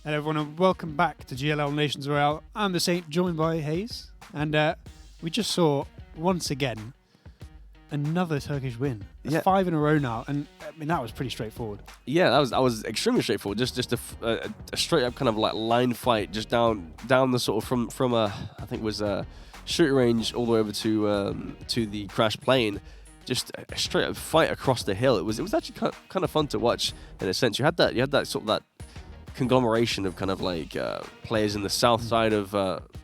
Hello everyone and welcome back to GLL Nations Royale. I'm the Saint, joined by Hayes, and we just saw, once again, another Turkish win. It's 5 in a row now, and I mean that was pretty straightforward. Yeah, that was extremely straightforward. Just a straight up kind of like line fight, just down the sort of from a, I think it was a shooting range all the way over to the crash plane. Just a straight up fight across the hill. It was actually kind of fun to watch in a sense. You had that sort of that conglomeration of kind of like players in the south side of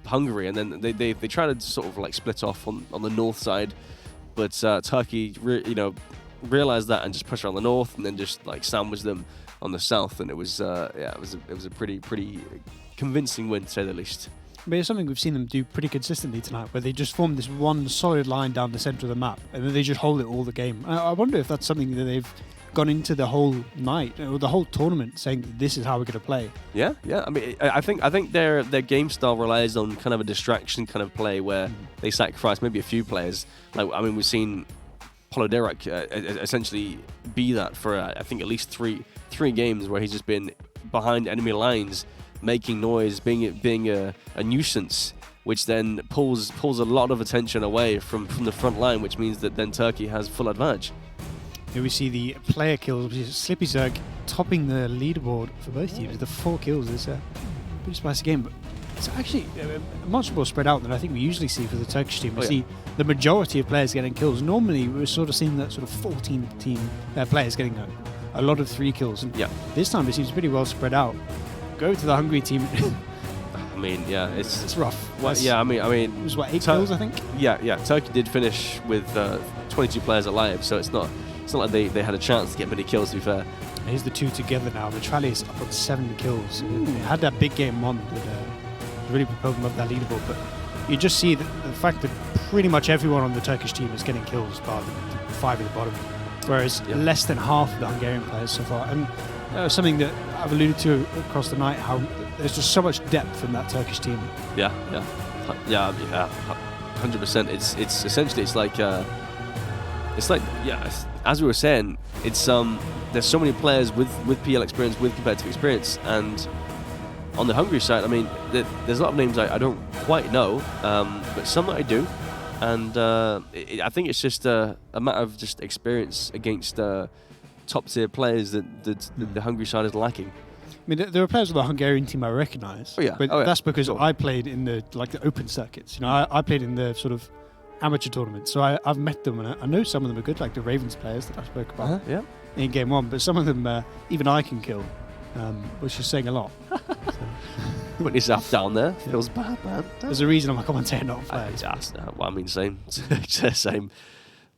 Hungary, and then they try to sort of like split off on the north side, but Turkey realized that and just pushed around the north, and then just like sandwiched them on the south, and it was a pretty convincing win to say the least. But it's something we've seen them do pretty consistently tonight, where they just form this one solid line down the centre of the map, and then they just hold it all the game. I wonder if that's something that they've gone into the whole night or the whole tournament saying that this is how we're going to play. Yeah. I mean, I think their game style relies on kind of a distraction kind of play where they sacrifice maybe a few players. Like, I mean, we've seen Poloderic essentially be that for I think at least three games where he's just been behind enemy lines, making noise, being a nuisance, which then pulls a lot of attention away from the front line, which means that then Turkey has full advantage. Here we see the player kills, which is Slippy Zerg topping the leaderboard for both teams. The 4 kills is a pretty spicy game, but it's actually much more spread out than I think we usually see for the Turkish team. We see the majority of players getting kills. Normally, we're sort of seeing that sort of 14 players getting a lot of 3 kills, and this time it seems pretty well spread out. Go to the Hungary team. I mean, yeah, it's rough. Well, yeah, I mean, it was 8 kills, I think. Yeah. Turkey did finish with 22 players alive, so it's not like they had a chance to get many kills, to be fair. Here's the 2 together now. Mitrali is up on 7 kills. They had that big game 1 that really propelled them up that leaderboard, but you just see the fact that pretty much everyone on the Turkish team is getting kills, bar the 5 at the bottom, whereas less than half of the Hungarian players so far. And something that I've alluded to across the night, how there's just so much depth in that Turkish team. Yeah, 100%. It's essentially as we were saying, it's there's so many players with PL experience, with competitive experience, and on the Hungary side, I mean, there's a lot of names I don't quite know, but some that I do, and I think it's just a matter of just experience against top tier players that the Hungary side is lacking. I mean, there are players on the Hungarian team I recognise, but that's because I played in the open circuits. I played in the sort of amateur tournaments, so I've met them, and I know some of them are good, like the Ravens players that I spoke about in game 1, but some of them even I can kill, which is saying a lot. Putting yourself down there feels bad, man. There's a reason I'm a commentator, not a player. Same. Same.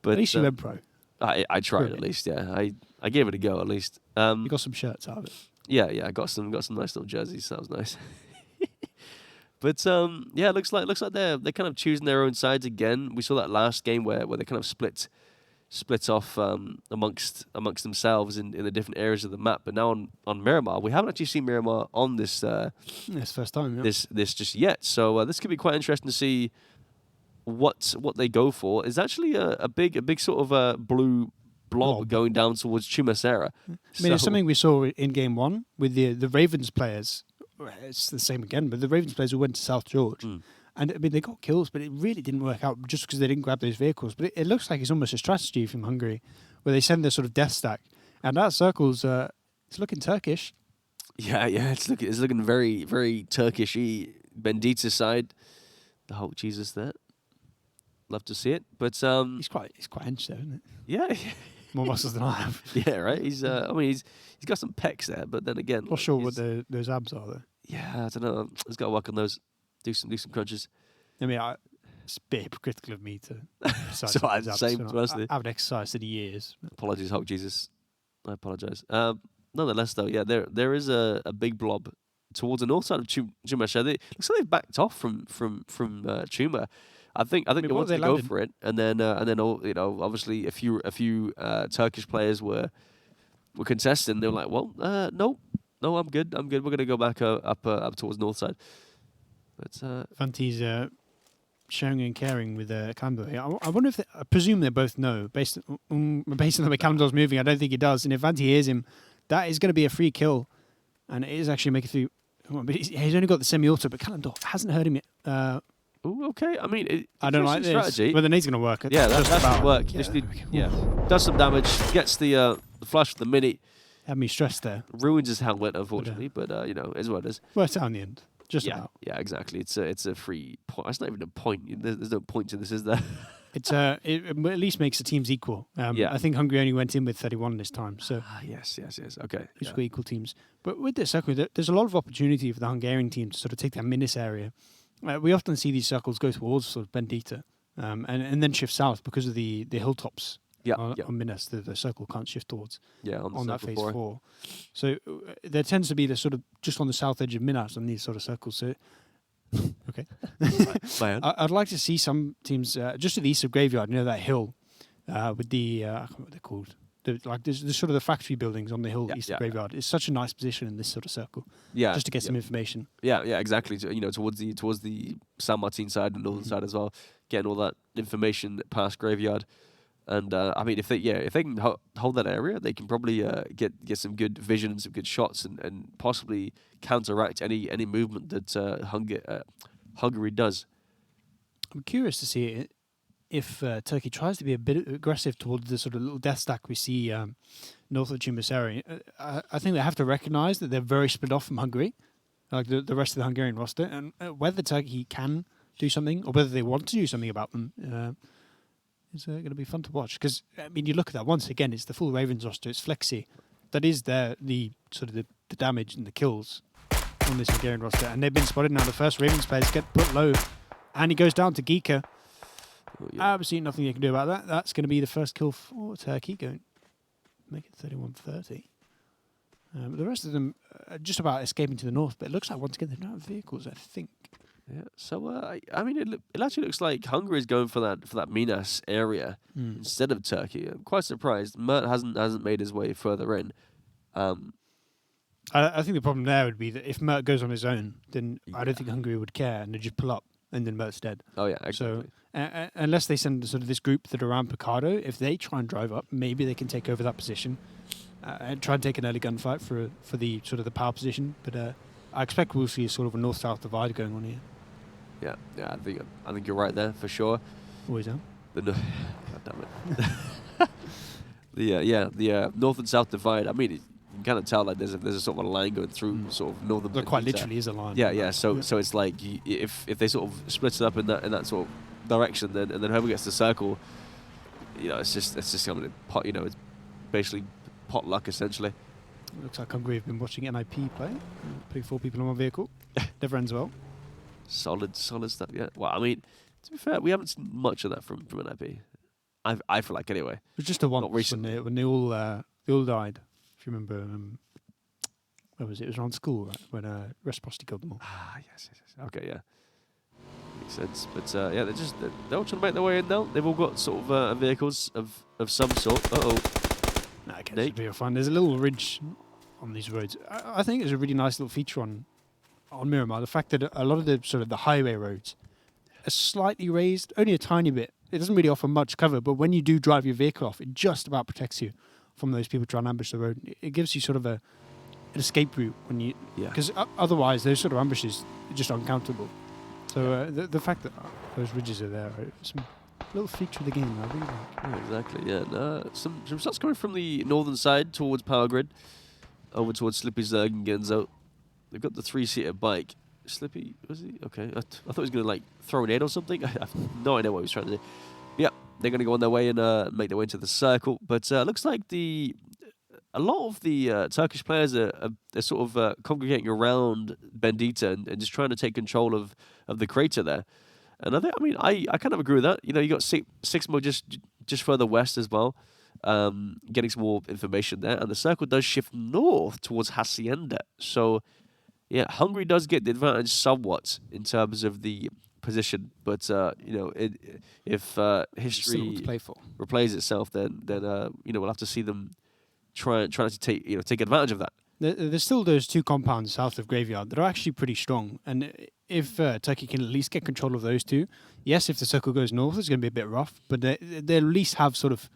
But at least you went pro. I tried at least, I gave it a go at least. You got some shirts out of it. Yeah, I got some nice little jerseys. So that was nice. But it looks like they're kind of choosing their own sides again. We saw that last game where they kind of split off amongst themselves in the different areas of the map. But now on Miramar, we haven't actually seen Miramar on this. It's first time. Yeah. This just yet. So this could be quite interesting to see what they go for. It's actually a big sort of a blue blob going down towards Chumacera. I mean, it's something we saw in game 1 with the Ravens players. It's the same again, but the Ravens players who went to South George, and I mean they got kills, but it really didn't work out just because they didn't grab those vehicles. But it looks like it's almost a strategy from Hungary, where they send their sort of death stack, and that circle's it's looking Turkish. Yeah, it's looking very very Turkish-y. Bendita's side, the Hulk Jesus there. Love to see it, but he's quite hench there, isn't it? Yeah. More muscles than I have. Yeah, right. He's he's got some pecs there, but then again, not sure what those abs are though. Yeah, I don't know. He's got to work on those. Do some crunches. I mean, it's a bit hypocritical of me to. So I haven't exercised in years. Apologies, Hulk Jesus. I apologise. Nonetheless, though, there is a big blob towards the north side of Chumacera. Looks like they've backed off from Chuma. I think they wanted to go for it, and then obviously a few Turkish players were contesting. They were like, well, no, I'm good. We're gonna go back up towards north side. But Fanti's sharing and caring with Camdo. I wonder if I presume they both know based on the way Camdo's moving. I don't think he does, and if Fanti hears him, that is going to be a free kill, and it is actually making Well, but he's only got the semi-auto, but Kalendorf hasn't heard him yet. Ooh, okay. I mean, I don't like this. strategy. But the nade's going to work. Yeah, that's going to work. Yeah, Does some damage, gets the flash with the mini. Had me stressed there. Ruins his helmet, unfortunately, but you know, is what it is. Worked out in the end. Just Yeah, about. yeah, exactly. It's a free point. It's not even a point. There's no point to this, is there? It at least makes the teams equal. Yeah. I think Hungary only went in with 31 this time, so Yes. Okay. it's got equal teams. But with this circle, there's a lot of opportunity for the Hungarian team to sort of take that Minas area. We often see these circles go towards sort of Bendita, and then shift south because of the hilltops. On Minas, the circle can't shift towards. Yeah, on that phase 4. So there tends to be the sort of just on the south edge of Minas on these sort of circles. So okay, I'd like to see some teams just to the east of Graveyard. You know that hill with the I can't remember what they're called. There's sort of the factory buildings on the hill east of Graveyard. It's such a nice position in this sort of circle. Yeah, just to get some information. Yeah, exactly. You know, towards the San Martin side and northern side as well, getting all that information past Graveyard. And I mean, if they can hold that area, they can probably get some good vision and some good shots, and possibly counteract any movement that Hungary does. I'm curious to see if Turkey tries to be a bit aggressive towards the sort of little death stack we see north of Cimbusaari. I think they have to recognise that they're very split off from Hungary, like the rest of the Hungarian roster, and whether Turkey can do something or whether they want to do something about them. It's going to be fun to watch because I mean, you look at that once again. It's the full Ravens roster. It's Flexi, that is the sort of the damage and the kills on this Hungarian roster, and they've been spotted now. The first Ravens players get put low, and he goes down to Geeka. Absolutely nothing you can do about that. That's going to be the first kill for Turkey. Going make it 31-30. The rest of them are just about escaping to the north, but it looks like once again they don't have vehicles. I think. Yeah, so I mean, it actually looks like Hungary is going for that Minas area instead of Turkey. I'm quite surprised. Mert hasn't made his way further in. I think the problem there would be that if Mert goes on his own, then I don't think Hungary would care and they'd just pull up and then Mert's dead. Oh yeah, exactly. So unless they send sort of this group that are around Picardo, if they try and drive up, maybe they can take over that position and try and take an early gunfight for the sort of the power position. But I expect we'll see a sort of a north-south divide going on here. Yeah, I think you're right there for sure. Always am. God damn it. the north and south divide. I mean, you can kind of tell like there's a sort of a line going through sort of northern. There quite literally is a line. Yeah. So it's like if they sort of split it up in that sort of direction, then whoever gets the circle, you know, it's just coming in pot. You know, it's basically pot luck essentially. It looks like Hungary have been watching NIP play. Putting 4 people on one vehicle. Never ends well. Solid stuff, yeah. Well, I mean, to be fair, we haven't seen much of that from NIP. I feel like anyway. It was just a once when they all died. If you remember, where was it? It was around school, right? When Reciprocity killed them all. Yes. Okay, yeah. Makes sense. But yeah, they're all trying to make their way in now. They've all got sort of vehicles of some sort. Okay, this will be fun. There's a little ridge on these roads. I think it's a really nice little feature on Miramar, the fact that a lot of the sort of the highway roads are slightly raised, only a tiny bit. It doesn't really offer much cover, but when you do drive your vehicle off, it just about protects you from those people trying to ambush the road. It gives you sort of an escape route when you, because otherwise those sort of ambushes are just uncountable. So the fact that those ridges are there, it's a little feature of the game. I really like. Yeah, exactly. Yeah, some shots coming from the northern side towards Power Grid, over towards Slippy Zerg and Genzo. They've got the 3-seater bike. Slippy, was he? Okay. I thought he was going to like throw an aid or something. I have no idea what he was trying to do. Yeah, they're going to go on their way and make their way into the circle. But looks like a lot of the Turkish players are sort of congregating around Bendita and just trying to take control of the crater there. And I kind of agree with that. You know, you got Sixmo just further west as well, getting some more information there. And the circle does shift north towards Hacienda. So yeah, Hungary does get the advantage somewhat in terms of the position, but you know, if history replays itself, then you know, we'll have to see them try to take advantage of that. There's still those 2 compounds south of Graveyard that are actually pretty strong, and if Turkey can at least get control of those 2, yes, if the circle goes north, it's going to be a bit rough, but they at least have sort of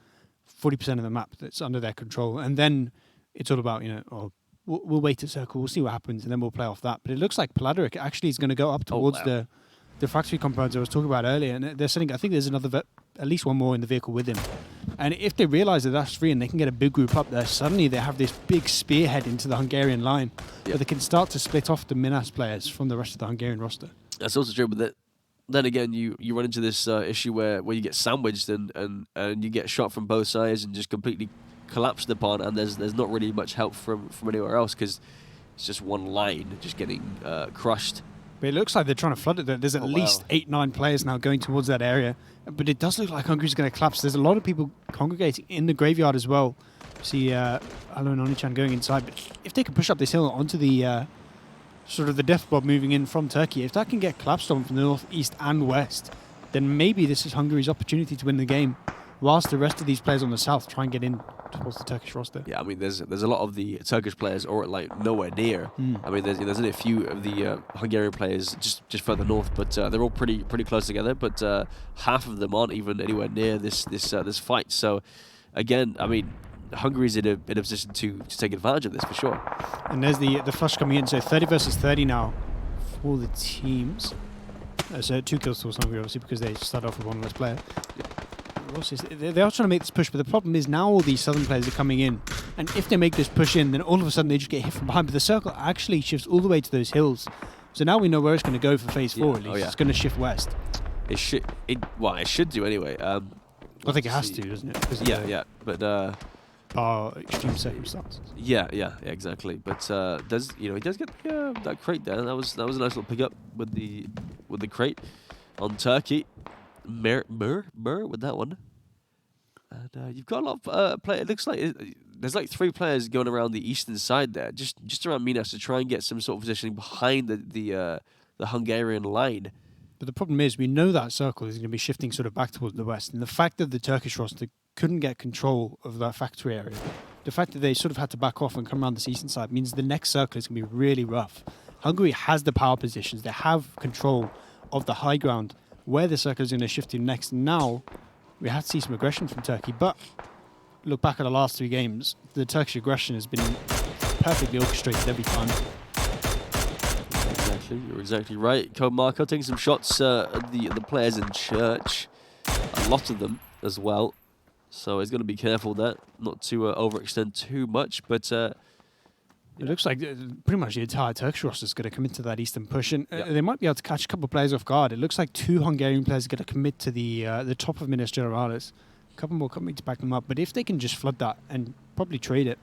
40% of the map that's under their control, and then it's all about, you know, we'll wait a circle, we'll see what happens, and then we'll play off that. But it looks like Paladaric actually is going to go up towards the factory compounds I was talking about earlier, and they're sending, I think there's at least one more in the vehicle with him. And if they realise that that's free and they can get a big group up there, suddenly they have this big spearhead into the Hungarian line, where they can start to split off the Minas players from the rest of the Hungarian roster. That's also true, but then again, you run into this issue where you get sandwiched and you get shot from both sides and just completely collapsed upon, and there's not really much help from anywhere else because it's just one line just getting crushed. But it looks like they're trying to flood it. There's at least 8-9 players now going towards that area. But it does look like Hungary's going to collapse. There's a lot of people congregating in the graveyard as well. See Alo and Onichan going inside. But if they can push up this hill onto the sort of the death blob moving in from Turkey, if that can get collapsed on from the north, east and west, then maybe this is Hungary's opportunity to win the game, whilst the rest of these players on the south try and get in towards the Turkish roster. Yeah, I mean, there's a lot of the Turkish players are like nowhere near. I mean, there's only a few of the Hungarian players just further north, but they're all pretty close together. But half of them aren't even anywhere near this fight. So again, I mean, Hungary's in a position to take advantage of this for sure. And there's the flush coming in. So 30 versus 30 now for the teams. So 2 kills towards Hungary, obviously, because they start off with one less player. They are trying to make this push, but the problem is now all these southern players are coming in, and if they make this push in, then all of a sudden they just get hit from behind. But the circle actually shifts all the way to those hills, so now we know where it's going to go for phase 4. At least it's going to shift west. It should do anyway. I think it has to, doesn't it? Yeah, but extreme circumstances. Yeah, exactly. But he does get that crate there. That was a nice little pickup with the crate on Turkey. Mer with that one. And you've got a lot of play. It looks like there's like 3 players going around the eastern side there, just around Minas, to try and get some sort of positioning behind the Hungarian line. But the problem is, we know that circle is going to be shifting sort of back towards the west, and the fact that the Turkish roster couldn't get control of that factory area, the fact that they sort of had to back off and come around this eastern side, means the next circle is going to be really rough. Hungary has the power positions; they have control of the high ground where the circle is going to shift to next. Now we have to see some aggression from Turkey, but look back at the last 3 games, the Turkish aggression has been perfectly orchestrated every time. Exactly, you're exactly right. Code Marco taking some shots at the players in church, a lot of them as well, so he's going to be careful there not to overextend too much, but it looks like pretty much the entire Turkish roster is going to commit to that eastern push, and they might be able to catch a couple of players off guard. It looks like 2 Hungarian players are going to commit to the top of Minas Generalis. A couple more coming to back them up, but if they can just flood that and probably trade it,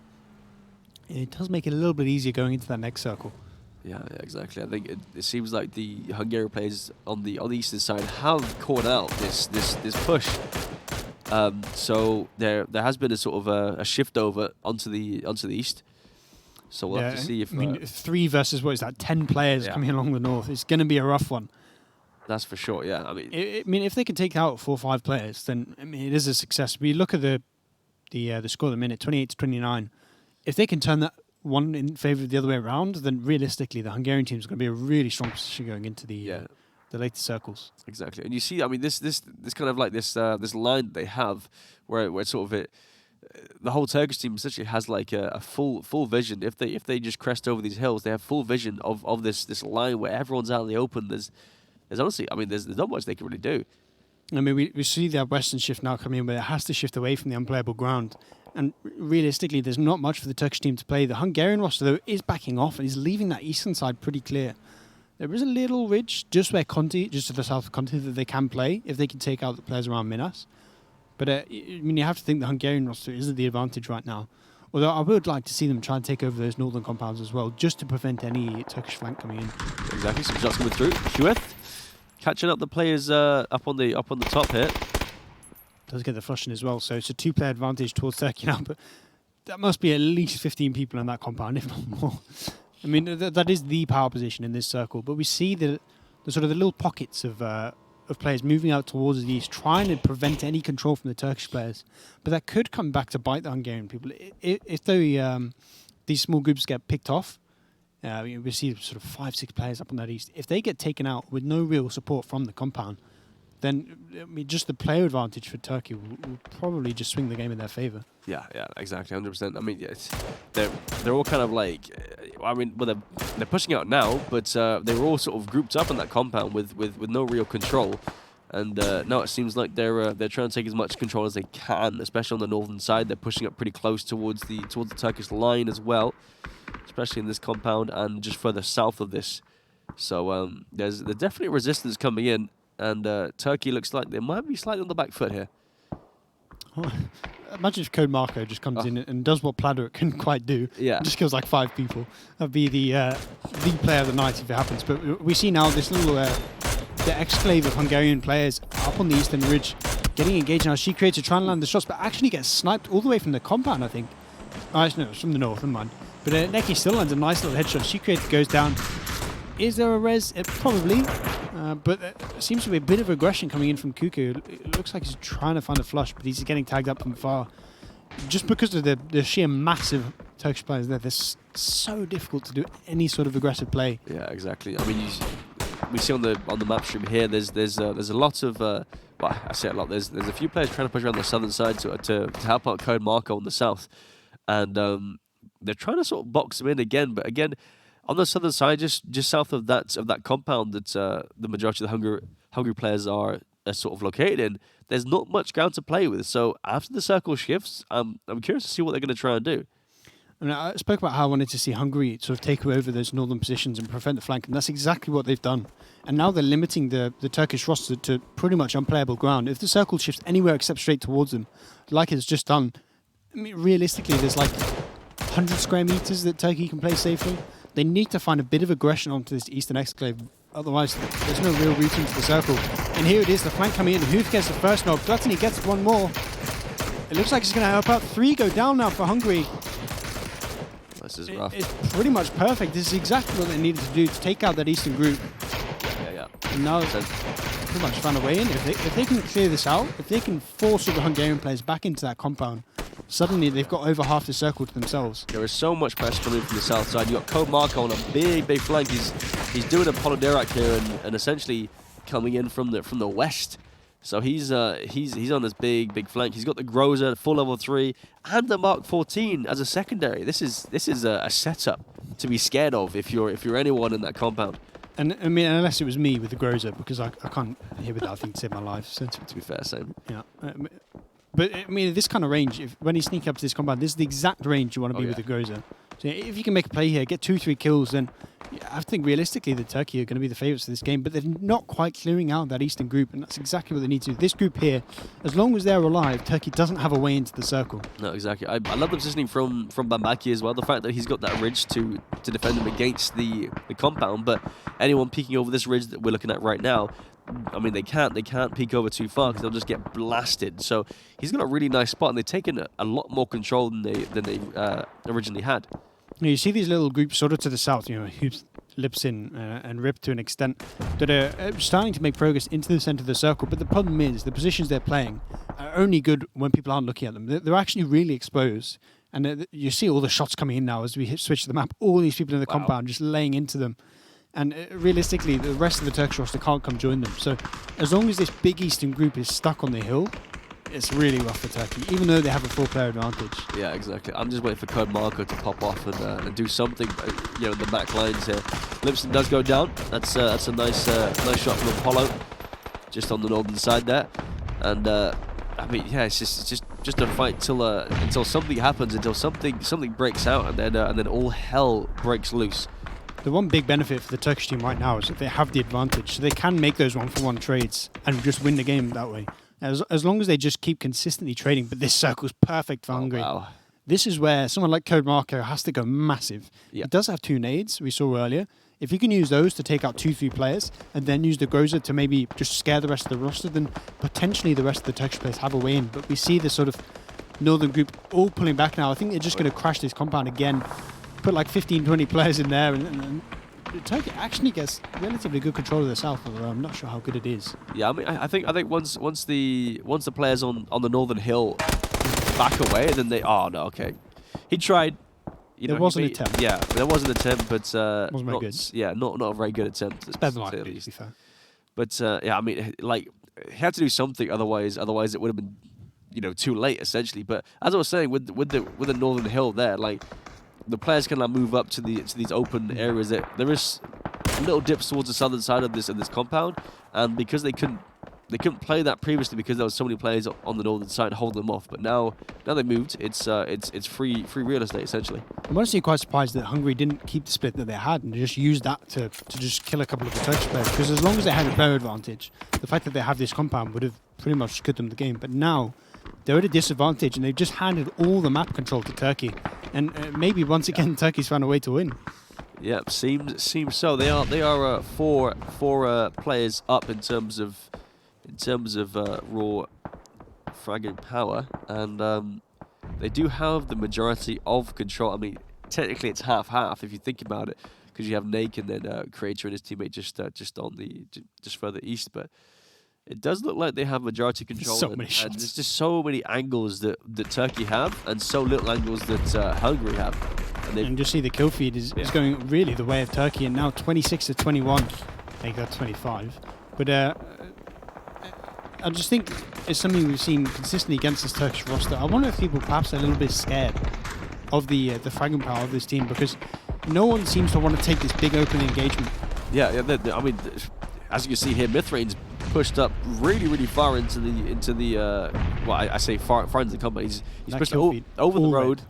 it does make it a little bit easier going into that next circle. Yeah, exactly. I think it seems like the Hungarian players on the eastern side have caught out this push. So there has been a sort of a shift over onto the east. So we'll have to see if... 3 versus, 10 players coming along the north. It's going to be a rough one. That's for sure, yeah. I mean, if they can take out 4 or 5 players, then it is a success. We look at the score at the minute, 28-29. If they can turn that one in favour of the other way around, then realistically, the Hungarian team is going to be a really strong position going into the later circles. Exactly. And you see, I mean, this kind of like this line that they have where it's sort of the whole Turkish team essentially has like a full vision. If they just crest over these hills, they have full vision of this line where everyone's out in the open. There's honestly, I mean, there's not much they can really do. I mean, we see that western shift now coming in, but it has to shift away from the unplayable ground. And realistically, there's not much for the Turkish team to play. The Hungarian roster, though, is backing off and is leaving that eastern side pretty clear. There is a little ridge just where Conti, just to the south of Conti, that they can play if they can take out the players around Minas. But I mean, you have to think the Hungarian roster is at the advantage right now. Although I would like to see them try and take over those northern compounds as well, just to prevent any Turkish flank coming in. Exactly. Some shots coming through. Hueth catching up the players up on the top here. Does get the flushing as well, so it's a 2-player advantage towards Turkey now. But that must be at least 15 people in that compound, if not more. I mean, that is the power position in this circle. But we see the sort of the little pockets of players moving out towards the east, trying to prevent any control from the Turkish players. But that could come back to bite the Hungarian people. If these small groups get picked off, we see sort of 5-6 players up on that east. If they get taken out with no real support from the compound, then I mean, just the player advantage for Turkey will probably just swing the game in their favor. Yeah, exactly, 100%. I mean, they're all kind of like, I mean, well, they're pushing out now, but they were all sort of grouped up in that compound with no real control. And now it seems like they're trying to take as much control as they can, especially on the northern side. They're pushing up pretty close towards the Turkish line as well, especially in this compound and just further south of this. So there's definitely resistance coming in, and Turkey looks like they might be slightly on the back foot here. Oh, imagine if Code Marco just comes in and does what Pladerick can quite do. Yeah. Just kills like 5 people. That'd be the player of the night if it happens. But we see now this little the exclave of Hungarian players up on the eastern ridge getting engaged now. She creates to try and land the shots, but actually gets sniped all the way from the compound, I think. No, it's from the north, never mind. But Neki still lands a nice little headshot. She creates, goes down. Is there a res? Probably. But there seems to be a bit of aggression coming in from Cuckoo. It looks like he's trying to find a flush, but he's getting tagged up from far. Just because of the sheer massive Turkish players there, they're so difficult to do any sort of aggressive play. Yeah, exactly. I mean, we see on the map stream here, there's a lot of well, I say a lot. There's a few players trying to push around the southern side to help out Code Marco on the south, and they're trying to sort of box him in again. But again, on the southern side, just south of that compound that the majority of the Hungary players are sort of located in, there's not much ground to play with. So after the circle shifts, I'm curious to see what they're going to try and do. I mean, I spoke about how I wanted to see Hungary sort of take over those northern positions and prevent the flank, and that's exactly what they've done. And now they're limiting the Turkish roster to pretty much unplayable ground. If the circle shifts anywhere except straight towards them, like it's just done, I mean, realistically, there's like 100 square meters that Turkey can play safely. They need to find a bit of aggression onto this eastern exclave, otherwise there's no real route into the circle. And here it is, the flank coming in. Hoof gets the first knob, Gluttony gets one more. It looks like it's going to help out. 3 go down now for Hungary. This is rough. It's pretty much perfect. This is exactly what they needed to do to take out that eastern group. Yeah. And now they've pretty much found a way in. If they can clear this out, if they can force all the Hungarian players back into that compound, suddenly they've got over half the circle to themselves. There is so much pressure coming from the south side. You got Code Marco on a big flank. He's doing a Polyderac here and essentially coming in from the west. So he's on this big flank. He's got the Groza full level 3 and the Mark 14 as a secondary. This is a setup to be scared of if you're anyone in that compound. And I mean, unless it was me with the Groza, because I can't hit with that thing to save my life. So To be fair, same. yeah. But I mean, this kind of range, when you sneak up to this compound, this is the exact range you want to be with the Groza. So if you can make a play here, get 2-3 kills, then I think realistically the Turkey are going to be the favourites of this game, but they're not quite clearing out that eastern group, and that's exactly what they need to do. This group here, as long as they're alive, Turkey doesn't have a way into the circle. No, exactly. I love the positioning from Bambaki as well. The fact that he's got that ridge to defend him against the compound, but anyone peeking over this ridge that we're looking at right now, I mean, they can't peek over too far because they'll just get blasted. So he's got a really nice spot, and they've taken a lot more control than they originally had. You see these little groups sort of to the south, Hoops, Lipsin and Rip to an extent, that are starting to make progress into the centre of the circle. But the problem is the positions they're playing are only good when people aren't looking at them. They're actually really exposed. And you see all the shots coming in now as we switch to the map. All these people in the compound just laying into them. And realistically, the rest of the Turkish roster can't come join them. So as long as this big eastern group is stuck on the hill, it's really rough for Turkey, even though they have a 4-player advantage. Yeah, exactly. I'm just waiting for Code Marco to pop off and do something, in the back lines here. Lipson does go down. That's a nice shot from Apollo, just on the northern side there. And I mean, yeah, it's just a fight until something happens, until something breaks out, and then all hell breaks loose. The one big benefit for the Turkish team right now is that they have the advantage, so they can make those 1-for-1 trades and just win the game that way. As long as they just keep consistently trading, but this circle's perfect for Hungary. Wow. This is where someone like Code Marco has to go massive. Yeah. He does have 2 nades, we saw earlier. If you can use those to take out 2-3 players, and then use the Groza to maybe just scare the rest of the roster, then potentially the rest of the Turkish players have a way in. But we see this sort of northern group all pulling back now. I think they're just going to crash this compound again, put like 15-20 players in there, and Turkey actually gets relatively good control of the south, although I'm not sure how good it is. Yeah, I mean, I think once the players on the northern hill back away, then they okay. He tried. There was an attempt. Yeah, there was an attempt, but wasn't very good. Yeah, not a very good attempt. It's better than I could, to be fair. But yeah, I mean, like he had to do something, otherwise it would have been, too late essentially. But as I was saying, with the northern hill there, like the players can like move up to these open areas. There is little dips towards the southern side of this compound, and because they couldn't play that previously because there was so many players on the northern side holding them off. But now they moved. It's free real estate essentially. I'm honestly quite surprised that Hungary didn't keep the split that they had and just use that to just kill a couple of the Turkish players. Because as long as they had a player advantage, the fact that they have this compound would have pretty much cut them the game. But now they're at a disadvantage and they've just handed all the map control to Turkey. And maybe once again Turkey's found a way to win. Yep, seems so. They are four players up in terms of raw fragging power, and they do have the majority of control. I mean, technically it's half if you think about it, because you have Nake and then Creator and his teammate just further east. But it does look like they have majority control. So many shots. And there's just so many angles that Turkey have, and so little angles that Hungary have. And just see the kill feed is going really the way of Turkey, and now 26 to 21. They got 25, but I just think it's something we've seen consistently against this Turkish roster. I wonder if people perhaps are a little bit scared of the fragging power of this team, because no one seems to want to take this big open engagement. Yeah. I mean, as you can see here, Mithrane's pushed up really far into the well, I say far into the combat. He's pushed over the road.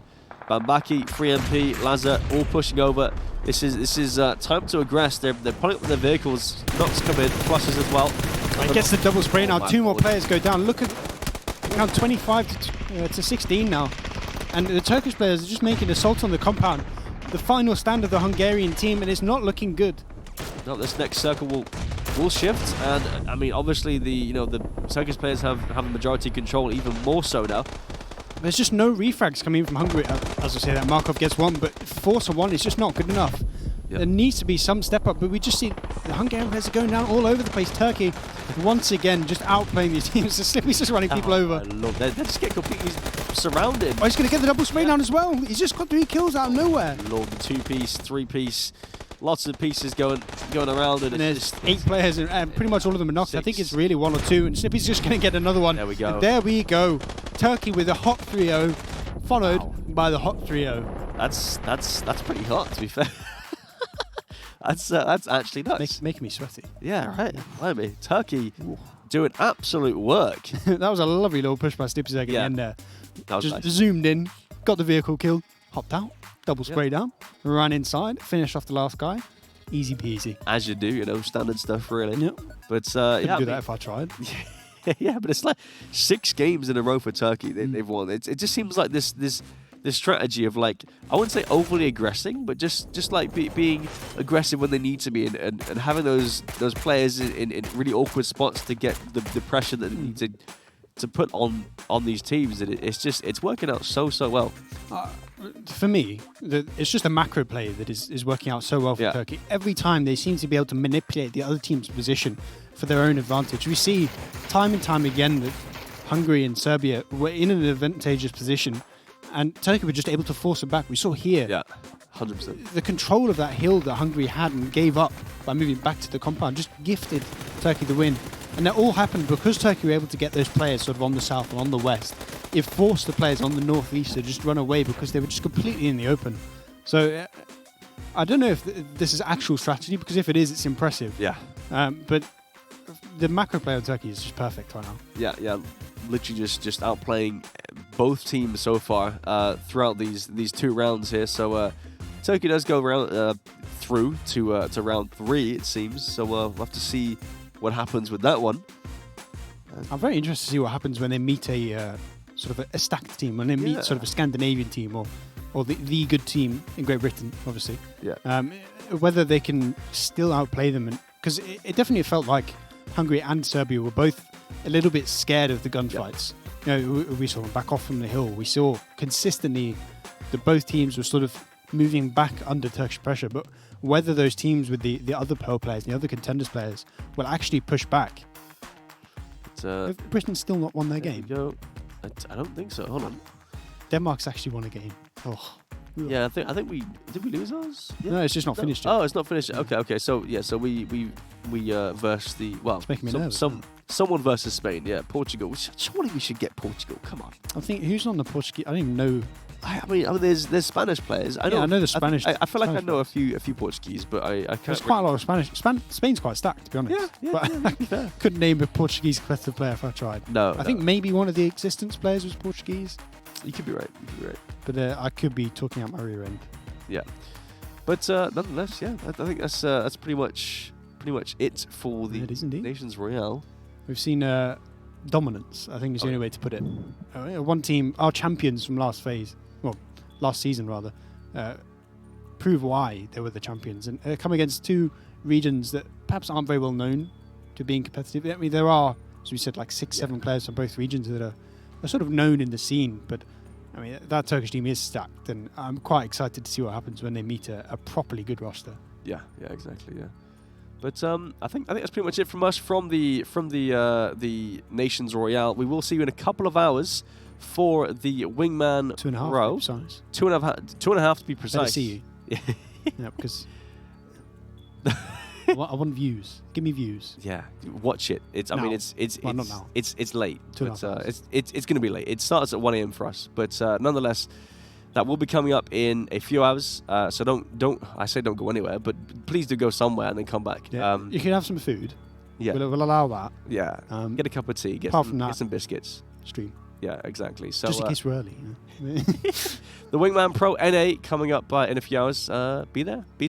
Bambaki, Free MP, Laza, all pushing over. This is time to aggress. They're pulling up with their vehicles. Knocks come in, flushes as well. He gets the double spray now. Two more players go down. Look at count 25 to 16 now, and the Turkish players are just making assaults on the compound. The final stand of the Hungarian team, and it's not looking good. No, this next circle will shift, and I mean obviously the Turkish players have the majority control even more so now. There's just no refrags coming in from Hungary. As I say, that Markov gets one, but force of one is just not good enough. Yep. There needs to be some step up, but we just see the Hungarian players are going down all over the place. Turkey, once again, just outplaying these teams. The Slippy's just running people over. They just get completely surrounded. Oh, he's going to get the double spray down as well. He's just got 3 kills out of nowhere. Lord, the 2-piece, 3-piece, lots of pieces going around. And there's 8 players, and pretty much all of them are knocked. 6. I think it's really 1 or 2, and Slippy's just going to get another one. There we go. And there we go. Turkey with a hot 3-0, followed by the hot 3-0. That's pretty hot, to be fair. That's actually nuts. Making me sweaty. Yeah, right. Blimey. Turkey doing absolute work. That was a lovely little push by Slippy at the end there. Just nice. Zoomed in, got the vehicle kill, hopped out, double spray down, ran inside, finished off the last guy. Easy peasy. As you do, standard stuff really. Yep. But Couldn't do that if I tried. Yeah, but it's like 6 games in a row for Turkey they've won. It just seems like this strategy of, like, I wouldn't say overly aggressing, but just like being aggressive when they need to be, and having those players in really awkward spots to get the pressure that they need to put on these teams. And it's working out so well. For me, it's just a macro play that is working out so well for Turkey. Every time they seem to be able to manipulate the other team's position for their own advantage. We see time and time again that Hungary and Serbia were in an advantageous position, and Turkey were just able to force it back. We saw here, 100%. The control of that hill that Hungary had and gave up by moving back to the compound just gifted Turkey the win. And that all happened because Turkey were able to get those players sort of on the south and on the west. It forced the players on the northeast to just run away because they were just completely in the open. So I don't know if this is actual strategy, because if it is, it's impressive. Yeah. But the macro play of Turkey is just perfect right now. Yeah. Literally just outplaying both teams so far throughout these 2 rounds here. So Turkey does go through to round 3, it seems. So we'll have to see what happens with that one. I'm very interested to see what happens when they meet a sort of a stacked team, when they meet sort of a Scandinavian team or the good team in Great Britain, obviously. Yeah. Whether they can still outplay them, because it definitely felt like Hungary and Serbia were both a little bit scared of the gunfights. We saw them back off from the hill. We saw consistently that both teams were sort of moving back under Turkish pressure, but whether those teams with the other Pearl players, the other contenders players, will actually push back. Britain's still not won their game. I don't think so. Hold on. Denmark's actually won a game. Oh, Yeah, I think we did we lose ours? Yeah. No, it's just not finished yet. Oh, it's not finished. Okay. So yeah, so we versus the It's making me nervous. Someone versus Spain. Yeah, Portugal. Surely we should get Portugal. Come on. I think who's on the Portuguese? I don't even know. I mean, there's Spanish players. I know the Spanish. I feel like I Spanish know players. a few Portuguese, but I can't. There's quite a lot of Spanish. Spain's quite stacked, to be honest. Yeah, But I couldn't name a Portuguese competitive player if I tried. No, I think maybe one of the existence players was Portuguese. You could be right. But I could be talking out my rear end. Yeah, but nonetheless, yeah, I think that's pretty much it for the It is indeed. Nations Royale. We've seen dominance, I think is the only way to put it. One team, our champions from last season rather, prove why they were the champions and come against two regions that perhaps aren't very well known to being competitive. I mean, there are, as we said, like 6-7 players from both regions that are sort of known in the scene, but I mean, that Turkish team is stacked, and I'm quite excited to see what happens when they meet a properly good roster. Yeah, exactly, yeah. But I think that's pretty much it from us from the Nations Royale. We will see you in a couple of hours for the Wingman 2.5 Pro. precise. 2.5 to be precise. Better see you. Yeah, because I want views. Give me views. Yeah, watch it. It's. I mean, it's not now. It's late. 2.5 But hours. it's going to be late. It starts at 1 a.m. for us. But nonetheless, that will be coming up in a few hours. So don't go anywhere. But please do go somewhere and then come back. Yeah. You can have some food. Yeah. We'll allow that. Yeah. Get a cup of tea. Get some biscuits. Stream. Yeah, exactly. So just in case we're early. the Wingman Pro NA coming up in a few hours. Be there.